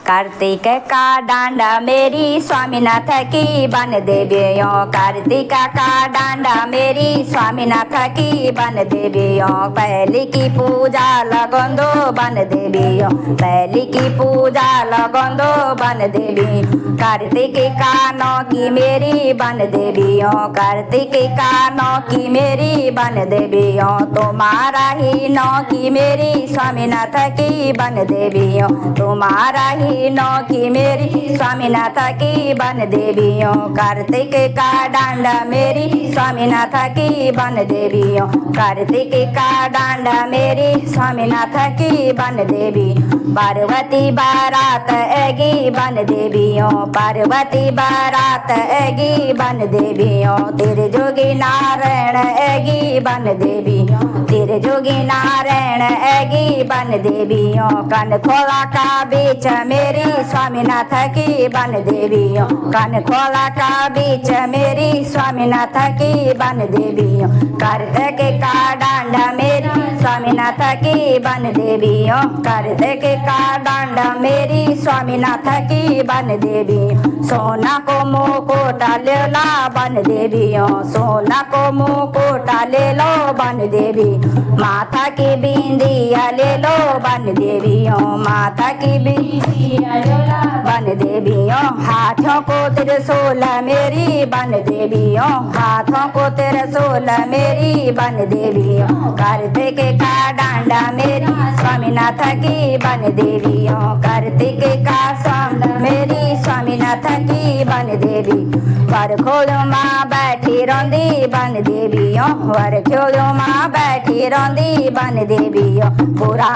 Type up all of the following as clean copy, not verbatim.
कार्तिक का डांडा मेरी स्वामीनाथ की बन देवियों। कार्तिक का डांडा मेरी स्वामीनाथ की बन देवियों। पहली की पूजा लगंदो बन देवियों। पहली की पूजा लगंदो बन देवी। कार्तिक का नौ की मेरी बन देवियों। कार्तिक का नौ की मेरी बन देवियों। तुम्हारा ही नौ की मेरी स्वामीनाथ की बन देवियों। तुम्हारा ही नौ की मेरी स्वामीनाथ की बन देवियों। कार्तिक का डांडा मेरी स्वामीनाथ की बन देवियों। कार्तिक का डांडा मेरी स्वामीनाथ की बन देवी। पार्वती बारात एगी बन देवियों। पार्वती बारात एगी बन देवियों। तेरे जोगी नारायण एगी बन देवियों। तेरे जोगी नारायण एगी बन देवियों। कन खोला का बीच मेरी स्वामीनाथ की बन देवियों। कन खोला का बीच मेरी स्वामीनाथ की बन देवियों। कार्तिक का डांडा मेरी स्वामीनाथ की बन देवियों। कार्तिक का डांडा मेरी स्वामीनाथ की बन देवी। सोना को मुकुटा ले ला बन देवियों। सोना को मुकुटा ले लो बन देवी। माथा की बिंदिया ले लो बन देवियों। माथा की बिंदिया ले लो बन देवियों। हाथों को त्रिशूल मेरी बन देवियों। हाथों को त्रिशूल मेरी बन देवियों। कार्तिक का डांडा मेरी स्वामीनाथ की बन देवियों। कार्तिक का स्वामी मेरी स्वामीनाथ की बन देवी। वर खोलो माँ बैठी रोंदी बन देवियों। वर खोलो माँ बैठी रोंदी बन देवियों। बुरा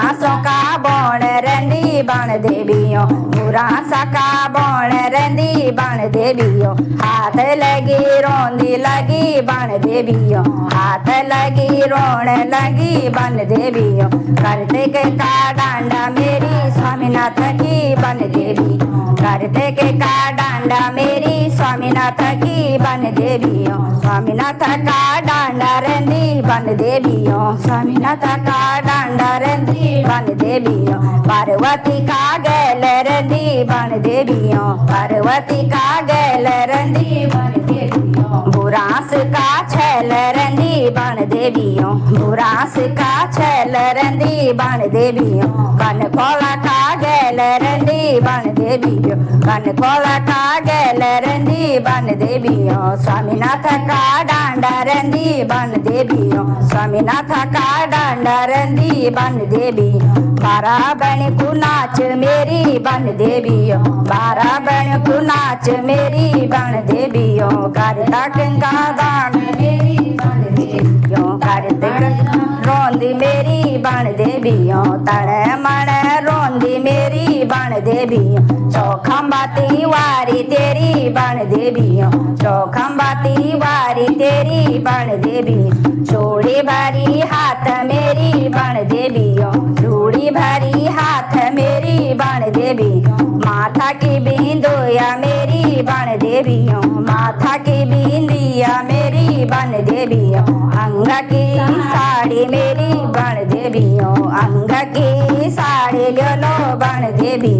का बोण रंदी बन देवियों। बुरा का बोण रंदी बन देवियों। हाथ लगी रोंदी लगी बन देवियों। हाथ लगी रोण लगी बन देवियों। कार्तिक का डांडा मेरी स्वामीनाथ की बन देवी। कार्तिक का डांडा मेरी स्वामीनाथ की बन देवियों। स्वामीनाथ का डांडा रंदी बन देवियों। स्वामीनाथ का डांडा रंदी बन देवियों। पार्वती का गैल रंदी बन देवियों। पार्वती का गैल रंदी बन देवियों। बुरास का छैल रंदी बन देवियों। बुरास का छैल रंदी बन देवियों। कन खोला का गैल रंदी बन देवियों। कन खोला का गैल रंदी बन देवियों। स्वामीनाथ का डांडा रंदी बन देवियों। स्वामीनाथ का डांडा रंदी बन देवी। बारह बन को नाच मेरी बन देवियों। बारह बन को नाच मेरी बन देवियों। कार्तिक का दान मेरी बन देवियों। कार्तिक रोंदी मेरी बन देवियों। तड़ मन रोंदी मेरी बन देवियों। चौखंबाती वारी तेरी बन देवियों। चौखंबाती वारी तेरी बन देवी। चूड़ी भरी हाथ मेरी बन देवियों। चूड़ी भरी हाथ मेरी बन देवी। माथा की बिंदुया मेरी बन देवियों। माथा की बिंदिया मेरी बन देवियों। अंग की साड़ी मेरी बन देवियों। अंग की साड़ी ले लो बन देवी।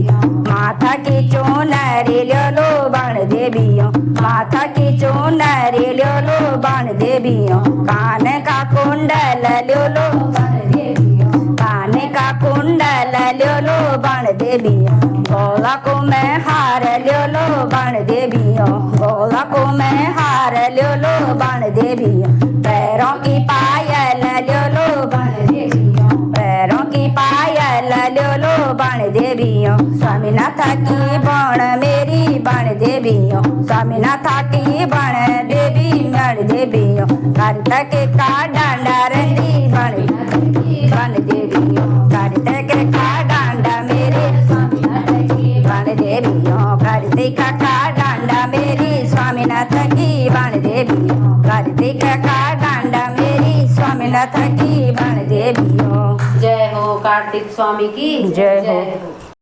माथा की चुनरी ले लो बन देवियों। माथा की चुनरी ले लो बन देवियों। कान का कुंडल ले लो बन देवियों। कान का कुंडल ले लो बन देवियों। गोला को मैं हार ले लो बन देवियों। गोला को मैं हार ले लो बन देवियों। पैरों की पायल ले लो बन देवियों। पैरों की पायल ले लो बन देवियों। स्वामीनाथ की बन मेरी बन देवियों। स्वामीनाथ की बन देवी बन देवियों। कार्तिक का डांडा रंदी बन देवियों। कार्तिक का डांडा मेरे स्वामीनाथ की बन देवियों। कार्तिक का डांडा मेरी स्वामीनाथ की बन देवियों। कार्तिक का डांडा मेरी स्वामीनाथ की बन देवियों। जय हो कार्तिक स्वामी की जय हो।